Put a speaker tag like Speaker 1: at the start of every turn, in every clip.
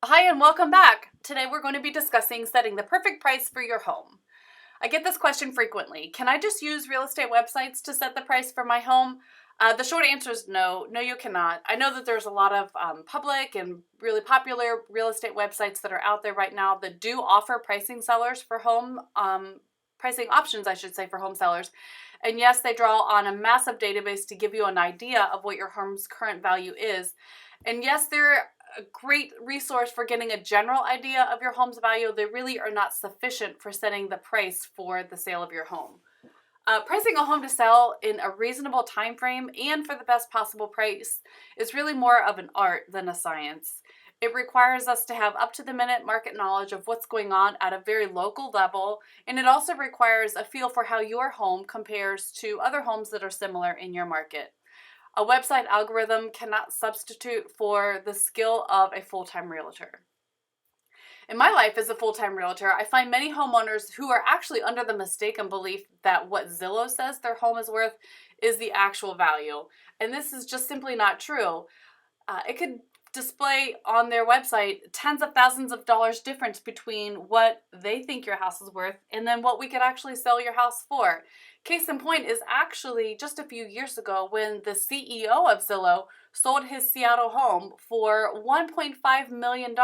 Speaker 1: Hi and welcome back. Today we're going to be discussing setting the perfect price for your home. I get this question frequently. Can I just use real estate websites to set the price for my home? The short answer is no. No, you cannot. I know that there's a lot of public and really popular real estate websites that are out there right now that do offer pricing options, I should say, for home sellers. And yes, they draw on a massive database to give you an idea of what your home's current value is. And yes, they're a great resource for getting a general idea of your home's value. They really are not sufficient for setting the price for the sale of your home. Pricing a home to sell in a reasonable time frame and for the best possible price is really more of an art than a science. It requires us to have up-to-the-minute market knowledge of what's going on at a very local level, and it also requires a feel for how your home compares to other homes that are similar in your market. A website algorithm cannot substitute for the skill of a full-time realtor. In my life as a full-time realtor, I find many homeowners who are actually under the mistaken belief that what Zillow says their home is worth is the actual value. And this is just simply not true. It could display on their website tens of thousands of dollars difference between what they think your house is worth and then what we could actually sell your house for. Case in point is actually just a few years ago when the CEO of Zillow sold his Seattle home for $1.5 million,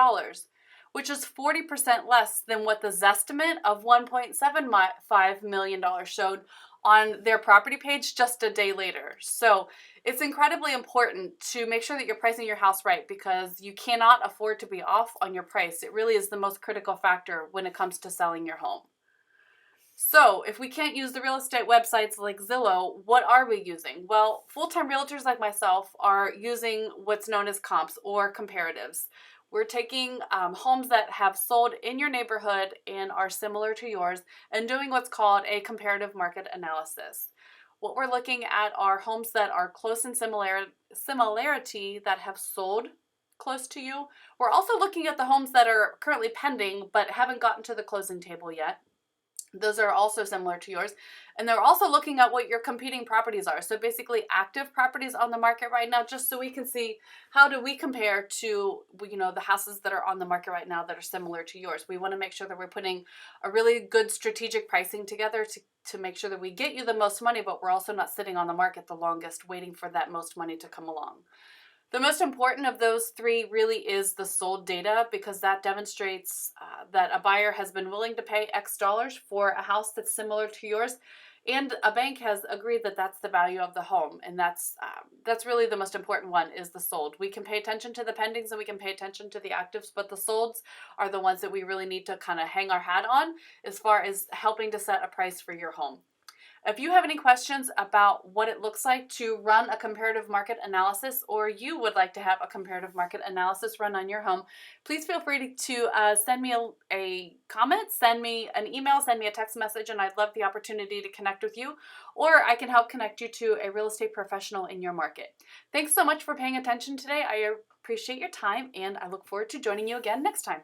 Speaker 1: which is 40% less than what the Zestimate of $1.75 million showed on their property page just a day later. So it's incredibly important to make sure that you're pricing your house right because you cannot afford to be off on your price. It really is the most critical factor when it comes to selling your home. So if we can't use the real estate websites like Zillow, what are we using? Well, full-time realtors like myself are using what's known as comps or comparatives. We're taking homes that have sold in your neighborhood and are similar to yours and doing what's called a comparative market analysis. What we're looking at are homes that are close in similarity that have sold close to you. We're also looking at the homes that are currently pending but haven't gotten to the closing table yet. Those are also similar to yours. And they're also looking at what your competing properties are. So basically active properties on the market right now, just so we can see how do we compare to, the houses that are on the market right now that are similar to yours. We want to make sure that we're putting a really good strategic pricing together to make sure that we get you the most money, but we're also not sitting on the market the longest waiting for that most money to come along. The most important of those three really is the sold data because that demonstrates that a buyer has been willing to pay X dollars for a house that's similar to yours, and a bank has agreed that that's the value of the home, and that's really the most important one is the sold. We can pay attention to the pendings and we can pay attention to the actives, but the solds are the ones that we really need to kind of hang our hat on as far as helping to set a price for your home. If you have any questions about what it looks like to run a comparative market analysis, or you would like to have a comparative market analysis run on your home, please feel free to send me a comment, send me an email, send me a text message, and I'd love the opportunity to connect with you, or I can help connect you to a real estate professional in your market. Thanks so much for paying attention today. I appreciate your time, and I look forward to joining you again next time.